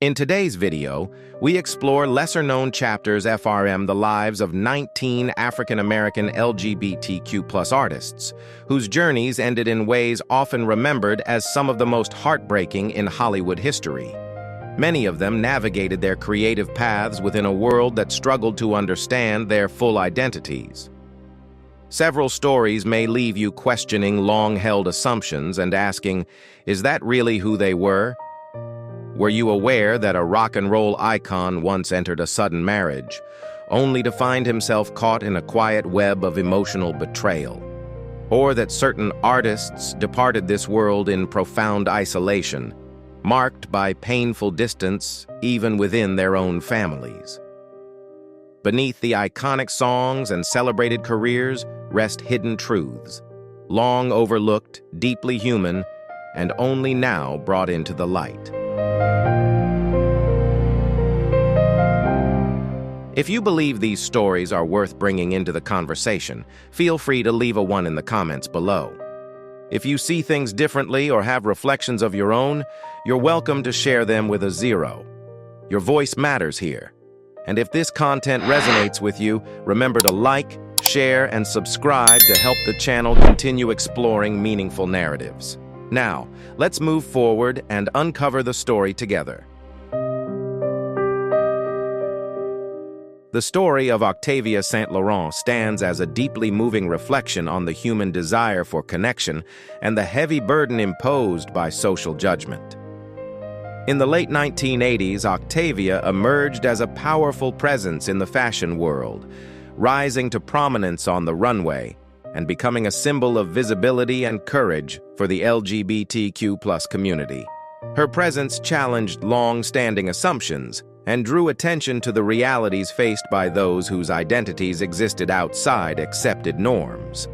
In today's video, we explore lesser-known chapters FRM the lives of 19 African-American LGBTQ+ artists, whose journeys ended in ways often remembered as some of the most heartbreaking in Hollywood history. Many of them navigated their creative paths within a world that struggled to understand their full identities. Several stories may leave you questioning long-held assumptions and asking, is that really who they were? Were you aware that a rock and roll icon once entered a sudden marriage, only to find himself caught in a quiet web of emotional betrayal? Or that certain artists departed this world in profound isolation, marked by painful distance even within their own families? Beneath the iconic songs and celebrated careers rest hidden truths, long overlooked, deeply human, and only now brought into the light. If you believe these stories are worth bringing into the conversation, feel free to leave a 1 in the comments below. If you see things differently or have reflections of your own, you're welcome to share them with a 0. Your voice matters here. And if this content resonates with you, remember to like, share, and subscribe to help the channel continue exploring meaningful narratives. Now, let's move forward and uncover the story together. The story of Octavia St. Laurent stands as a deeply moving reflection on the human desire for connection and the heavy burden imposed by social judgment. In the late 1980s, Octavia emerged as a powerful presence in the fashion world, rising to prominence on the runway and becoming a symbol of visibility and courage for the LGBTQ+ community. Her presence challenged long-standing assumptions and drew attention to the realities faced by those whose identities existed outside accepted norms.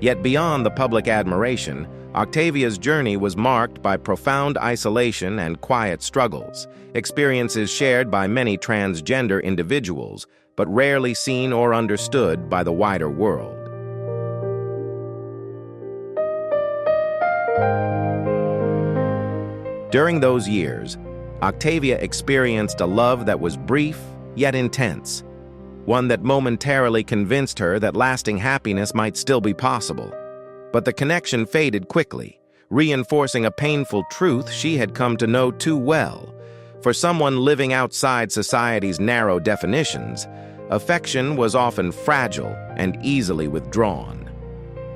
Yet beyond the public admiration, Octavia's journey was marked by profound isolation and quiet struggles, experiences shared by many transgender individuals, but rarely seen or understood by the wider world. During those years, Octavia experienced a love that was brief, yet intense, one that momentarily convinced her that lasting happiness might still be possible. But the connection faded quickly, reinforcing a painful truth she had come to know too well. For someone living outside society's narrow definitions, affection was often fragile and easily withdrawn.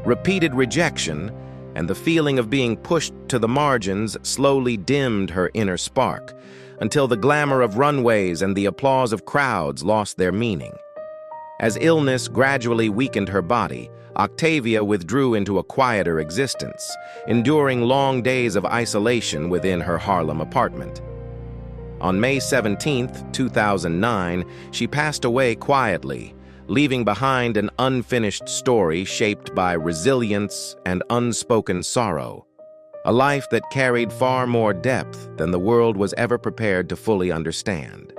Repeated rejection and the feeling of being pushed to the margins slowly dimmed her inner spark, until the glamour of runways and the applause of crowds lost their meaning. As illness gradually weakened her body, Octavia withdrew into a quieter existence, enduring long days of isolation within her Harlem apartment. On May 17, 2009, she passed away quietly, leaving behind an unfinished story shaped by resilience and unspoken sorrow, a life that carried far more depth than the world was ever prepared to fully understand.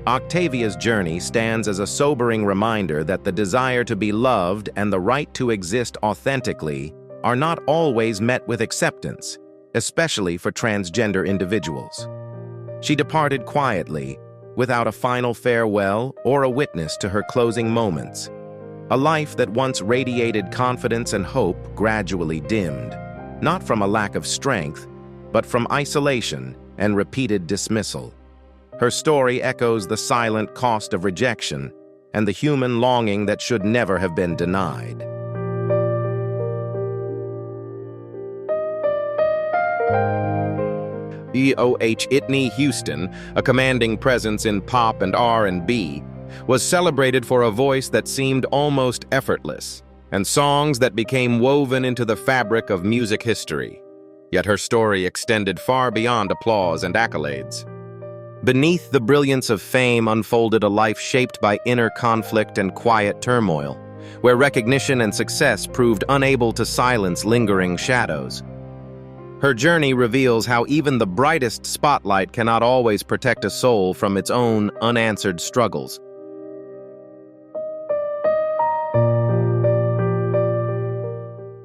Octavia's journey stands as a sobering reminder that the desire to be loved and the right to exist authentically are not always met with acceptance, especially for transgender individuals. She departed quietly, without a final farewell or a witness to her closing moments. A life that once radiated confidence and hope gradually dimmed, not from a lack of strength, but from isolation and repeated dismissal. Her story echoes the silent cost of rejection and the human longing that should never have been denied. Whitney Houston, a commanding presence in pop and R&B, was celebrated for a voice that seemed almost effortless, and songs that became woven into the fabric of music history. Yet her story extended far beyond applause and accolades. Beneath the brilliance of fame unfolded a life shaped by inner conflict and quiet turmoil, where recognition and success proved unable to silence lingering shadows. Her journey reveals how even the brightest spotlight cannot always protect a soul from its own unanswered struggles.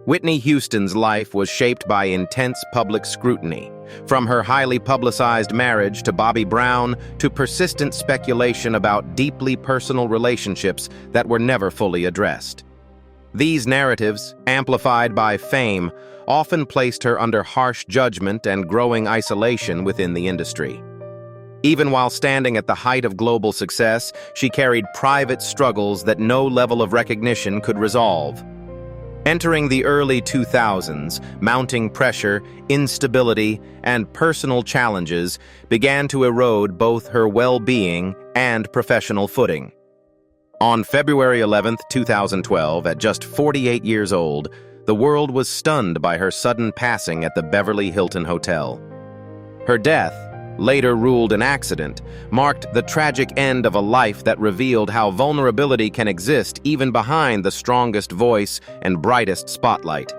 Whitney Houston's life was shaped by intense public scrutiny, from her highly publicized marriage to Bobby Brown to persistent speculation about deeply personal relationships that were never fully addressed. These narratives, amplified by fame, often placed her under harsh judgment and growing isolation within the industry. Even while standing at the height of global success, she carried private struggles that no level of recognition could resolve. Entering the early 2000s, mounting pressure, instability, and personal challenges began to erode both her well-being and professional footing. On February 11, 2012, at just 48 years old, the world was stunned by her sudden passing at the Beverly Hilton Hotel. Her death, later ruled an accident, marked the tragic end of a life that revealed how vulnerability can exist even behind the strongest voice and brightest spotlight.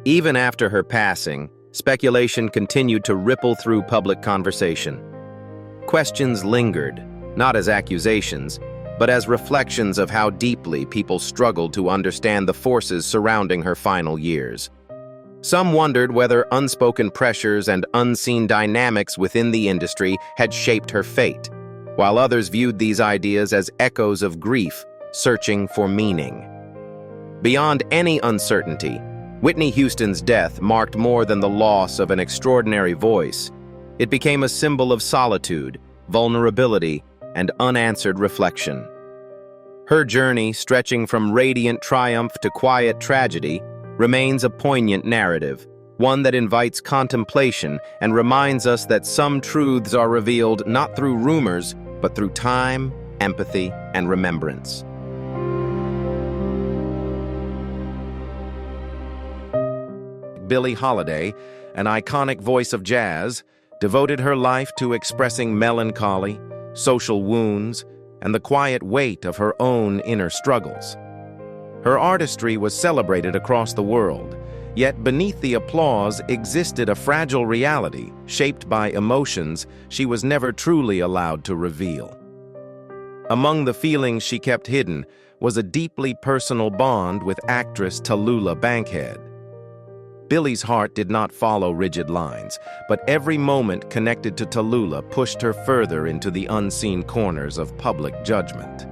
Even after her passing, speculation continued to ripple through public conversation. Questions lingered, not as accusations, but as reflections of how deeply people struggled to understand the forces surrounding her final years. Some wondered whether unspoken pressures and unseen dynamics within the industry had shaped her fate, while others viewed these ideas as echoes of grief, searching for meaning. Beyond any uncertainty, Whitney Houston's death marked more than the loss of an extraordinary voice. It became a symbol of solitude, vulnerability, and unanswered reflection. Her journey, stretching from radiant triumph to quiet tragedy, remains a poignant narrative, one that invites contemplation and reminds us that some truths are revealed not through rumors, but through time, empathy, and remembrance. Billie Holiday, an iconic voice of jazz, devoted her life to expressing melancholy, social wounds, and the quiet weight of her own inner struggles. Her artistry was celebrated across the world, yet beneath the applause existed a fragile reality shaped by emotions she was never truly allowed to reveal. Among the feelings she kept hidden was a deeply personal bond with actress Tallulah Bankhead. Billie's heart did not follow rigid lines, but every moment connected to Tallulah pushed her further into the unseen corners of public judgment.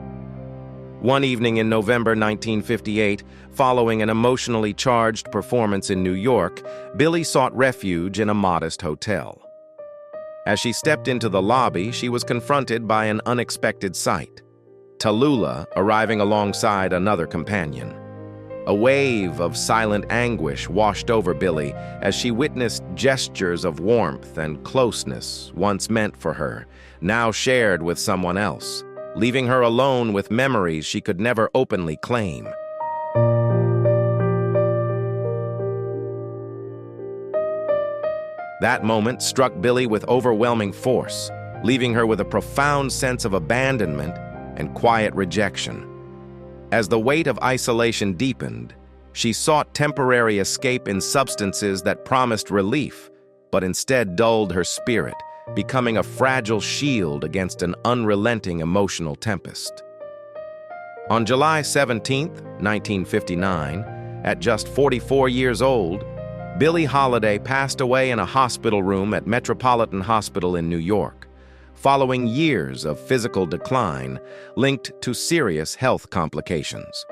One evening in November 1958, following an emotionally charged performance in New York, Billie sought refuge in a modest hotel. As she stepped into the lobby, she was confronted by an unexpected sight: Tallulah arriving alongside another companion. A wave of silent anguish washed over Billie as she witnessed gestures of warmth and closeness once meant for her, now shared with someone else, leaving her alone with memories she could never openly claim. That moment struck Billie with overwhelming force, leaving her with a profound sense of abandonment and quiet rejection. As the weight of isolation deepened, she sought temporary escape in substances that promised relief, but instead dulled her spirit, becoming a fragile shield against an unrelenting emotional tempest. On July 17, 1959, at just 44 years old, Billie Holiday passed away in a hospital room at Metropolitan Hospital in New York, following years of physical decline linked to serious health complications.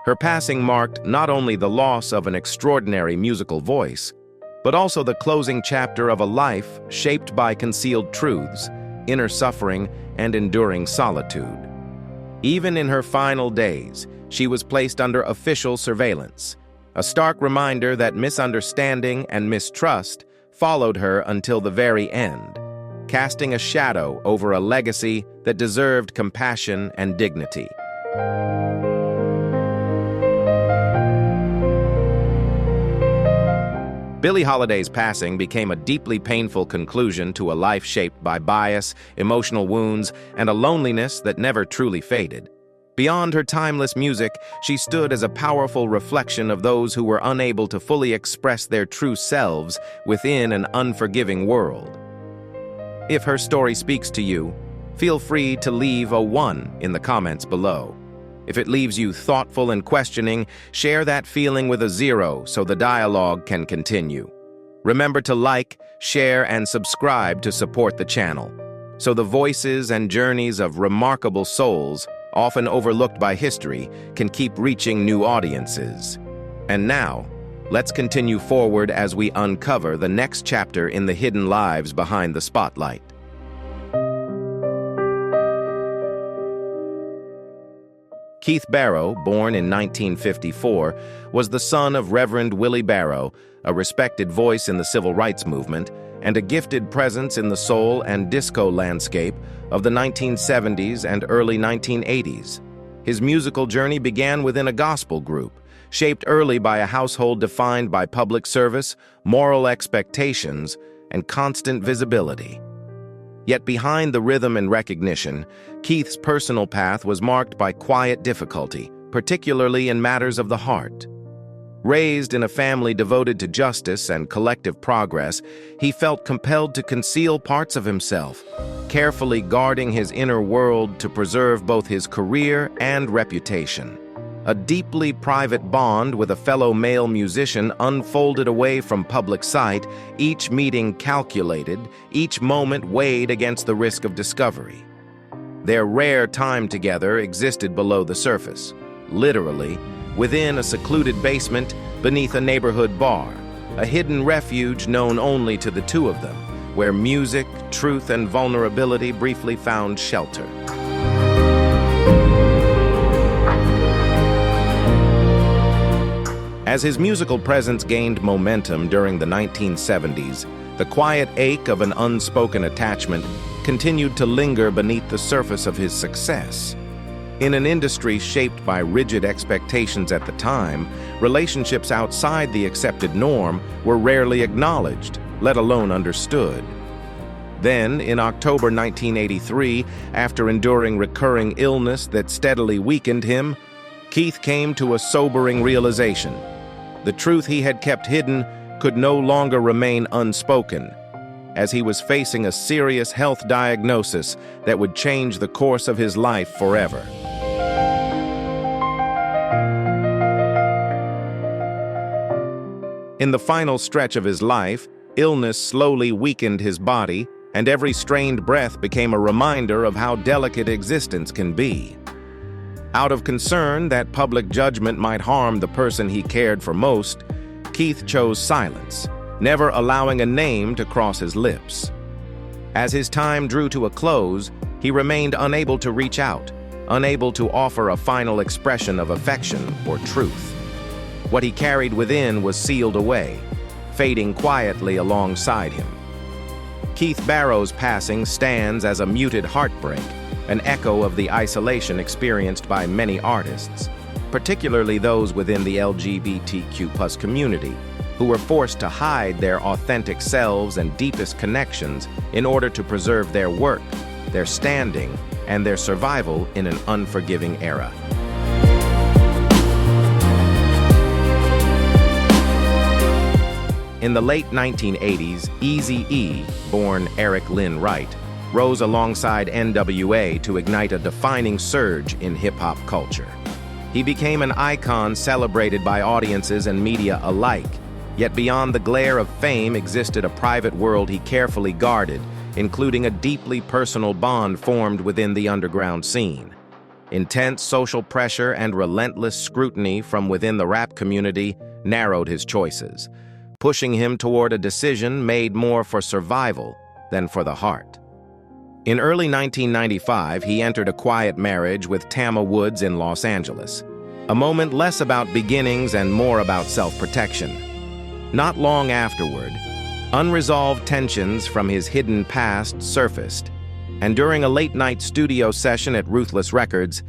Her passing marked not only the loss of an extraordinary musical voice, but also the closing chapter of a life shaped by concealed truths, inner suffering, and enduring solitude. Even in her final days, she was placed under official surveillance, a stark reminder that misunderstanding and mistrust followed her until the very end, casting a shadow over a legacy that deserved compassion and dignity. Billie Holiday's passing became a deeply painful conclusion to a life shaped by bias, emotional wounds, and a loneliness that never truly faded. Beyond her timeless music, she stood as a powerful reflection of those who were unable to fully express their true selves within an unforgiving world. If her story speaks to you, Feel free to leave a 1 in the comments below. If it leaves you thoughtful and questioning, share that feeling with a 0 so the dialogue can continue. Remember to like, share, and subscribe to support the channel, so the voices and journeys of remarkable souls, often overlooked by history, can keep reaching new audiences. And now, let's continue forward as we uncover the next chapter in the hidden lives behind the spotlight. Keith Barrow, born in 1954, was the son of Reverend Willie Barrow, a respected voice in the civil rights movement, and a gifted presence in the soul and disco landscape of the 1970s and early 1980s. His musical journey began within a gospel group, shaped early by a household defined by public service, moral expectations, and constant visibility. Yet behind the rhythm and recognition, Keith's personal path was marked by quiet difficulty, particularly in matters of the heart. Raised in a family devoted to justice and collective progress, he felt compelled to conceal parts of himself, carefully guarding his inner world to preserve both his career and reputation. A deeply private bond with a fellow male musician unfolded away from public sight, each meeting calculated, each moment weighed against the risk of discovery. Their rare time together existed below the surface, literally, within a secluded basement beneath a neighborhood bar, a hidden refuge known only to the two of them, where music, truth, and vulnerability briefly found shelter. As his musical presence gained momentum during the 1970s, the quiet ache of an unspoken attachment continued to linger beneath the surface of his success. In an industry shaped by rigid expectations at the time, relationships outside the accepted norm were rarely acknowledged, let alone understood. Then, in October 1983, after enduring recurring illness that steadily weakened him, Keith came to a sobering realization. The truth he had kept hidden could no longer remain unspoken, as he was facing a serious health diagnosis that would change the course of his life forever. In the final stretch of his life, illness slowly weakened his body, and every strained breath became a reminder of how delicate existence can be. Out of concern that public judgment might harm the person he cared for most, Keith chose silence, never allowing a name to cross his lips. As his time drew to a close, he remained unable to reach out, unable to offer a final expression of affection or truth. What he carried within was sealed away, fading quietly alongside him. Keith Barrow's passing stands as a muted heartbreak, an echo of the isolation experienced by many artists, particularly those within the LGBTQ+ community, who were forced to hide their authentic selves and deepest connections in order to preserve their work, their standing, and their survival in an unforgiving era. In the late 1980s, Eazy-E, born Eric Lynn Wright, rose alongside NWA to ignite a defining surge in hip-hop culture. He became an icon celebrated by audiences and media alike, yet beyond the glare of fame existed a private world he carefully guarded, including a deeply personal bond formed within the underground scene. Intense social pressure and relentless scrutiny from within the rap community narrowed his choices, pushing him toward a decision made more for survival than for the heart. In early 1995, he entered a quiet marriage with Tama Woods in Los Angeles, a moment less about beginnings and more about self-protection. Not long afterward, unresolved tensions from his hidden past surfaced, and during a late-night studio session at Ruthless Records,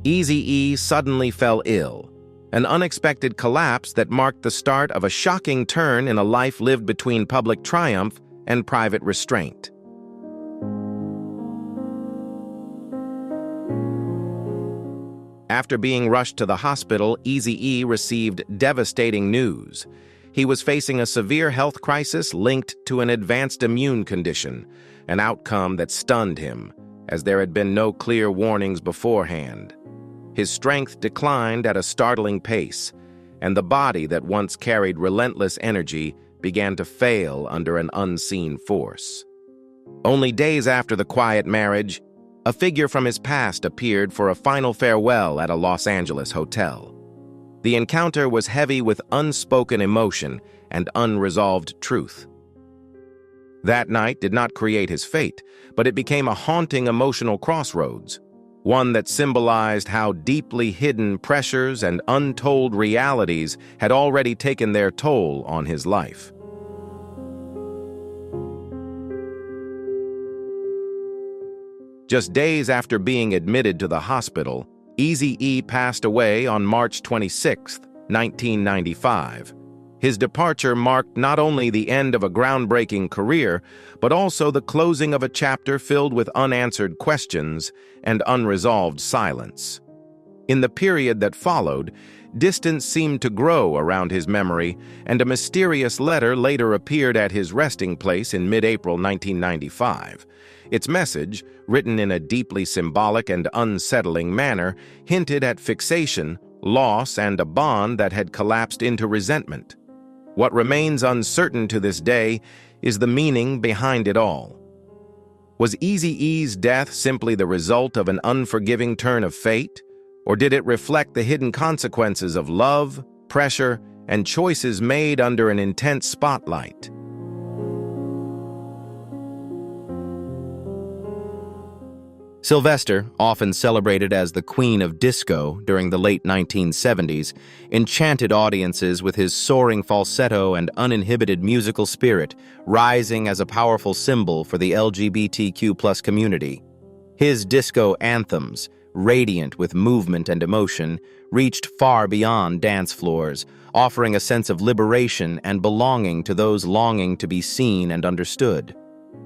Eazy-E suddenly fell ill, an unexpected collapse that marked the start of a shocking turn in a life lived between public triumph and private restraint. After being rushed to the hospital, Eazy-E received devastating news. He was facing a severe health crisis linked to an advanced immune condition, an outcome that stunned him as there had been no clear warnings beforehand. His strength declined at a startling pace, and the body that once carried relentless energy began to fail under an unseen force. Only days after the quiet marriage, a figure from his past appeared for a final farewell at a Los Angeles hotel. The encounter was heavy with unspoken emotion and unresolved truth. That night did not create his fate, but it became a haunting emotional crossroads, one that symbolized how deeply hidden pressures and untold realities had already taken their toll on his life. Just days after being admitted to the hospital, Eazy-E passed away on March 26, 1995. His departure marked not only the end of a groundbreaking career, but also the closing of a chapter filled with unanswered questions and unresolved silence. In the period that followed, distance seemed to grow around his memory, and a mysterious letter later appeared at his resting place in mid-April 1995. Its message, written in a deeply symbolic and unsettling manner, hinted at fixation, loss, and a bond that had collapsed into resentment. What remains uncertain to this day is the meaning behind it all. Was Eazy-E's death simply the result of an unforgiving turn of fate, or did it reflect the hidden consequences of love, pressure, and choices made under an intense spotlight? Sylvester, often celebrated as the Queen of Disco during the late 1970s, enchanted audiences with his soaring falsetto and uninhibited musical spirit, rising as a powerful symbol for the LGBTQ+ community. His disco anthems, radiant with movement and emotion, reached far beyond dance floors, offering a sense of liberation and belonging to those longing to be seen and understood.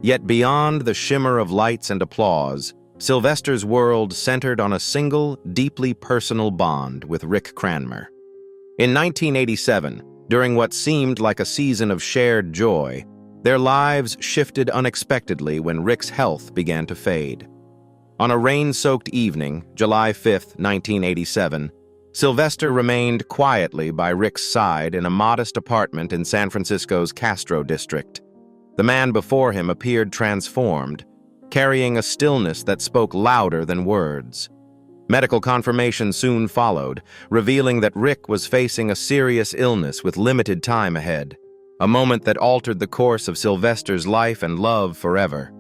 Yet beyond the shimmer of lights and applause, Sylvester's world centered on a single, deeply personal bond with Rick Cranmer. In 1987, during what seemed like a season of shared joy, their lives shifted unexpectedly when Rick's health began to fade. On a rain-soaked evening, July 5, 1987, Sylvester remained quietly by Rick's side in a modest apartment in San Francisco's Castro district. The man before him appeared transformed, carrying a stillness that spoke louder than words. Medical confirmation soon followed, revealing that Rick was facing a serious illness with limited time ahead, a moment that altered the course of Sylvester's life and love forever.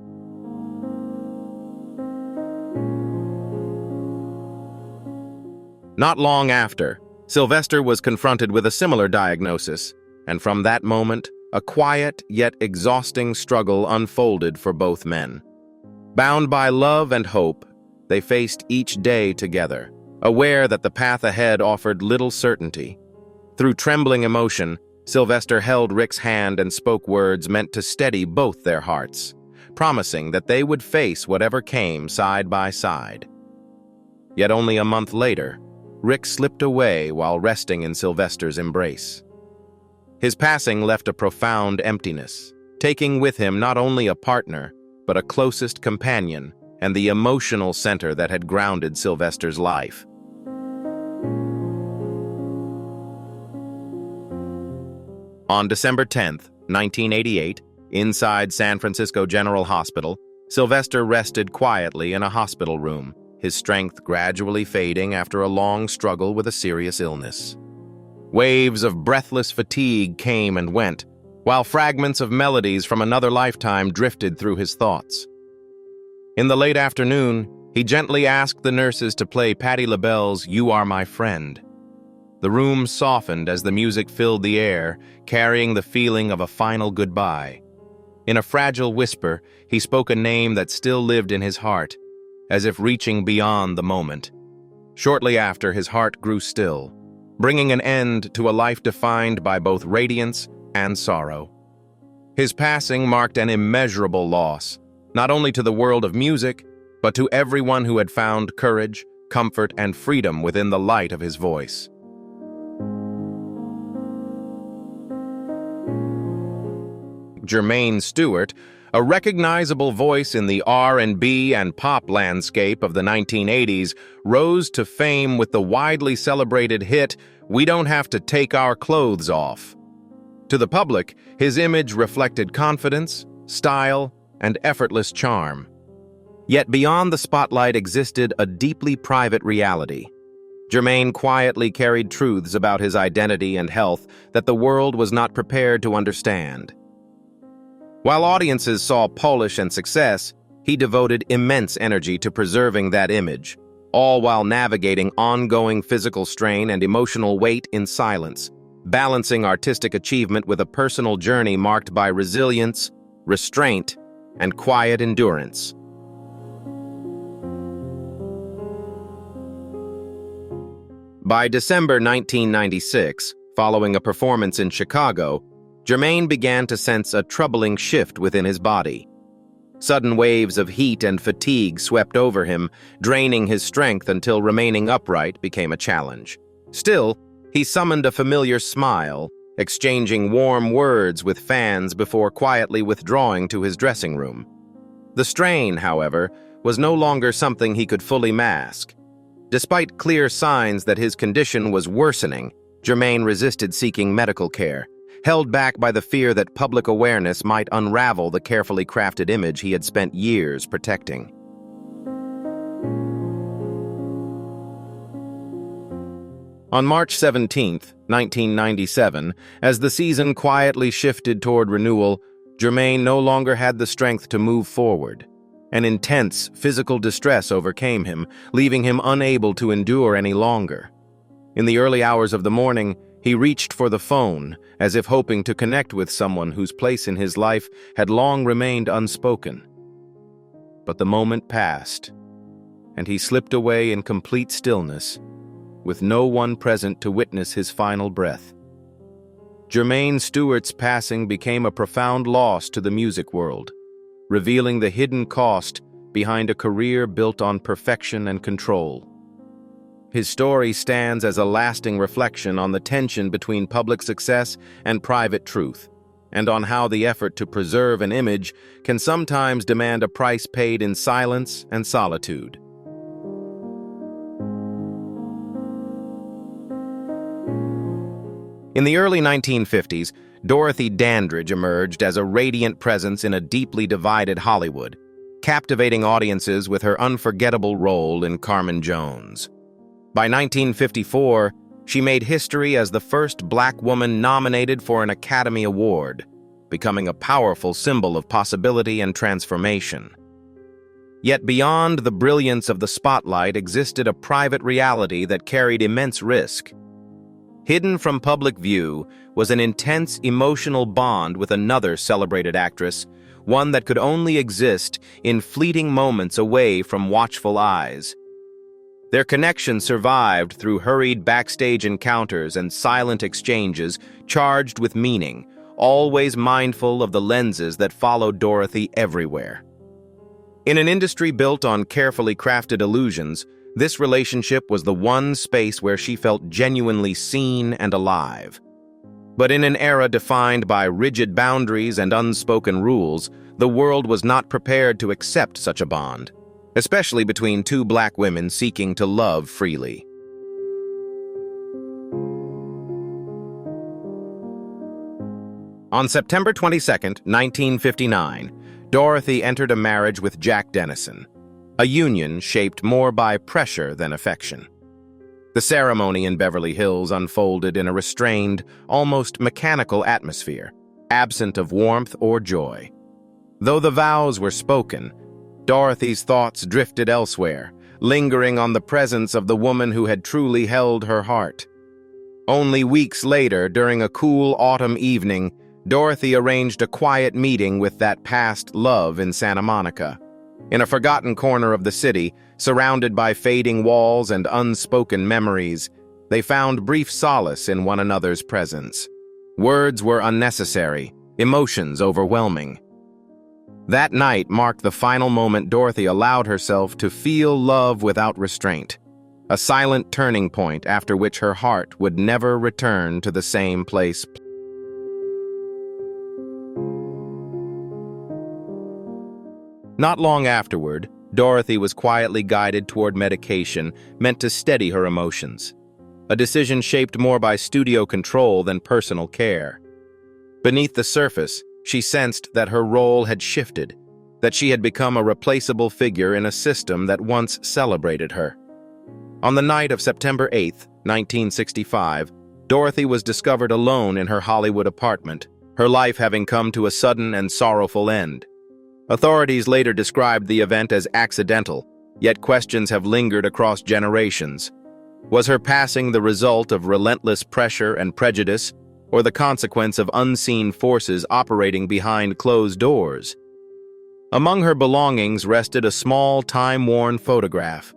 Not long after, Sylvester was confronted with a similar diagnosis, and from that moment, a quiet yet exhausting struggle unfolded for both men. Bound by love and hope, they faced each day together, aware that the path ahead offered little certainty. Through trembling emotion, Sylvester held Rick's hand and spoke words meant to steady both their hearts, promising that they would face whatever came side by side. Yet only a month later, Rick slipped away while resting in Sylvester's embrace. His passing left a profound emptiness, taking with him not only a partner, but a closest companion and the emotional center that had grounded Sylvester's life. On December 10, 1988, inside San Francisco General Hospital, Sylvester rested quietly in a hospital room, his strength gradually fading after a long struggle with a serious illness. Waves of breathless fatigue came and went, while fragments of melodies from another lifetime drifted through his thoughts. In the late afternoon, he gently asked the nurses to play Patti LaBelle's "You Are My Friend." The room softened as the music filled the air, carrying the feeling of a final goodbye. In a fragile whisper, he spoke a name that still lived in his heart, as if reaching beyond the moment. Shortly after, his heart grew still, bringing an end to a life defined by both radiance and sorrow. His passing marked an immeasurable loss, not only to the world of music, but to everyone who had found courage, comfort, and freedom within the light of his voice. Jermaine Stewart, A recognizable voice in the R&B and pop landscape of the 1980s rose to fame with the widely celebrated hit, "We Don't Have to Take Our Clothes Off." To the public, his image reflected confidence, style, and effortless charm. Yet beyond the spotlight existed a deeply private reality. Jermaine quietly carried truths about his identity and health that the world was not prepared to understand. While audiences saw polish and success, he devoted immense energy to preserving that image, all while navigating ongoing physical strain and emotional weight in silence, balancing artistic achievement with a personal journey marked by resilience, restraint, and quiet endurance. By December 1996, following a performance in Chicago, Jermaine began to sense a troubling shift within his body. Sudden waves of heat and fatigue swept over him, draining his strength until remaining upright became a challenge. Still, he summoned a familiar smile, exchanging warm words with fans before quietly withdrawing to his dressing room. The strain, however, was no longer something he could fully mask. Despite clear signs that his condition was worsening, Jermaine resisted seeking medical care, held back by the fear that public awareness might unravel the carefully crafted image he had spent years protecting. On March 17, 1997, as the season quietly shifted toward renewal, Jermaine no longer had the strength to move forward. An intense physical distress overcame him, leaving him unable to endure any longer. In the early hours of the morning, he reached for the phone, as if hoping to connect with someone whose place in his life had long remained unspoken. But the moment passed, and he slipped away in complete stillness, with no one present to witness his final breath. Jermaine Stewart's passing became a profound loss to the music world, revealing the hidden cost behind a career built on perfection and control. His story stands as a lasting reflection on the tension between public success and private truth, and on how the effort to preserve an image can sometimes demand a price paid in silence and solitude. In the early 1950s, Dorothy Dandridge emerged as a radiant presence in a deeply divided Hollywood, captivating audiences with her unforgettable role in Carmen Jones. By 1954, she made history as the first Black woman nominated for an Academy Award, becoming a powerful symbol of possibility and transformation. Yet beyond the brilliance of the spotlight existed a private reality that carried immense risk. Hidden from public view was an intense emotional bond with another celebrated actress, one that could only exist in fleeting moments away from watchful eyes. Their connection survived through hurried backstage encounters and silent exchanges charged with meaning, always mindful of the lenses that followed Dorothy everywhere. In an industry built on carefully crafted illusions, this relationship was the one space where she felt genuinely seen and alive. But in an era defined by rigid boundaries and unspoken rules, the world was not prepared to accept such a bond, especially between two Black women seeking to love freely. On September 22, 1959, Dorothy entered a marriage with Jack Dennison, a union shaped more by pressure than affection. The ceremony in Beverly Hills unfolded in a restrained, almost mechanical atmosphere, absent of warmth or joy. Though the vows were spoken, Dorothy's thoughts drifted elsewhere, lingering on the presence of the woman who had truly held her heart. Only weeks later, during a cool autumn evening, Dorothy arranged a quiet meeting with that past love in Santa Monica. In a forgotten corner of the city, surrounded by fading walls and unspoken memories, they found brief solace in one another's presence. Words were unnecessary, emotions overwhelming. That night marked the final moment Dorothy allowed herself to feel love without restraint, a silent turning point after which her heart would never return to the same place. Not long afterward, Dorothy was quietly guided toward medication meant to steady her emotions, a decision shaped more by studio control than personal care. Beneath the surface, she sensed that her role had shifted, that she had become a replaceable figure in a system that once celebrated her. On the night of September 8, 1965, Dorothy was discovered alone in her Hollywood apartment, her life having come to a sudden and sorrowful end. Authorities later described the event as accidental, yet questions have lingered across generations. Was her passing the result of relentless pressure and prejudice, or the consequence of unseen forces operating behind closed doors? Among her belongings rested a small, time-worn photograph,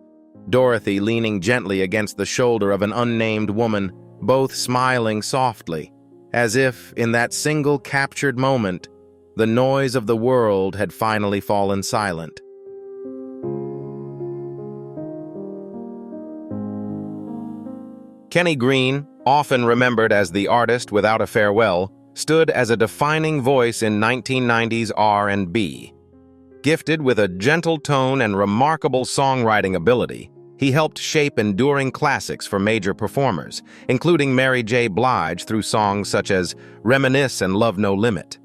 Dorothy leaning gently against the shoulder of an unnamed woman, both smiling softly, as if, in that single captured moment, the noise of the world had finally fallen silent. Kenny Green, often remembered as the artist without a farewell, stood as a defining voice in 1990s R&B. Gifted with a gentle tone and remarkable songwriting ability, he helped shape enduring classics for major performers, including Mary J. Blige through songs such as Reminisce and Love No Limit.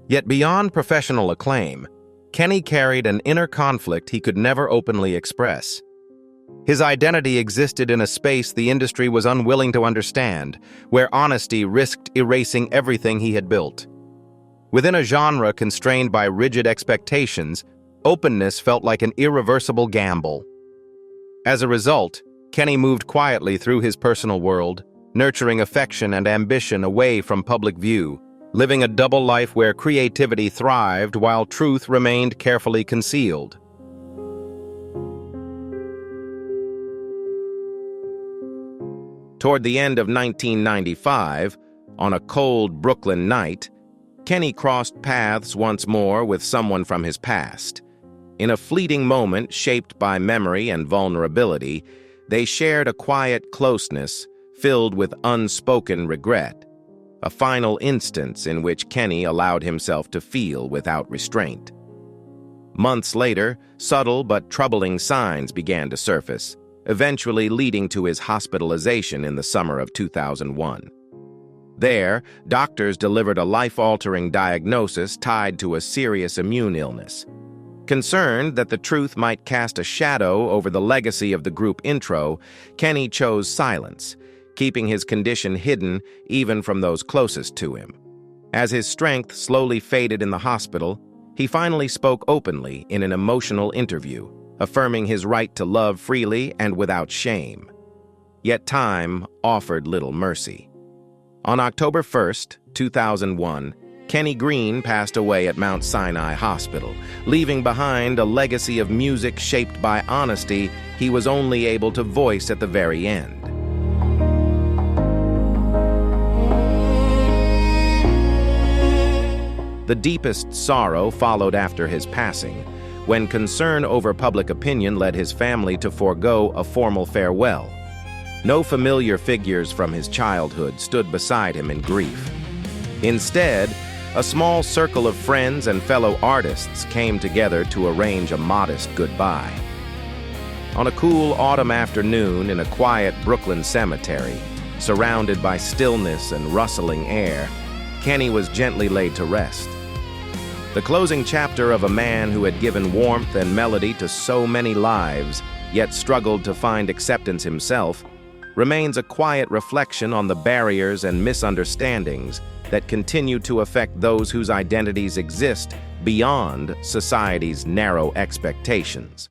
Yet beyond professional acclaim, Kenny carried an inner conflict he could never openly express. His identity existed in a space the industry was unwilling to understand, where honesty risked erasing everything he had built. Within a genre constrained by rigid expectations, openness felt like an irreversible gamble. As a result, Kenny moved quietly through his personal world, nurturing affection and ambition away from public view, living a double life where creativity thrived while truth remained carefully concealed. Toward the end of 1995, on a cold Brooklyn night, Kenny crossed paths once more with someone from his past. In a fleeting moment shaped by memory and vulnerability, they shared a quiet closeness filled with unspoken regret, a final instance in which Kenny allowed himself to feel without restraint. Months later, subtle but troubling signs began to surface, eventually leading to his hospitalization in the summer of 2001. There, doctors delivered a life-altering diagnosis tied to a serious immune illness. Concerned that the truth might cast a shadow over the legacy of the group intro, Kenny chose silence, keeping his condition hidden even from those closest to him. As his strength slowly faded in the hospital, he finally spoke openly in an emotional interview, affirming his right to love freely and without shame. Yet time offered little mercy. On October 1st, 2001, Kenny Green passed away at Mount Sinai Hospital, leaving behind a legacy of music shaped by honesty he was only able to voice at the very end. The deepest sorrow followed after his passing, when concern over public opinion led his family to forego a formal farewell. No familiar figures from his childhood stood beside him in grief. Instead, a small circle of friends and fellow artists came together to arrange a modest goodbye. On a cool autumn afternoon in a quiet Brooklyn cemetery, surrounded by stillness and rustling air, Kenny was gently laid to rest. The closing chapter of a man who had given warmth and melody to so many lives, yet struggled to find acceptance himself, remains a quiet reflection on the barriers and misunderstandings that continue to affect those whose identities exist beyond society's narrow expectations.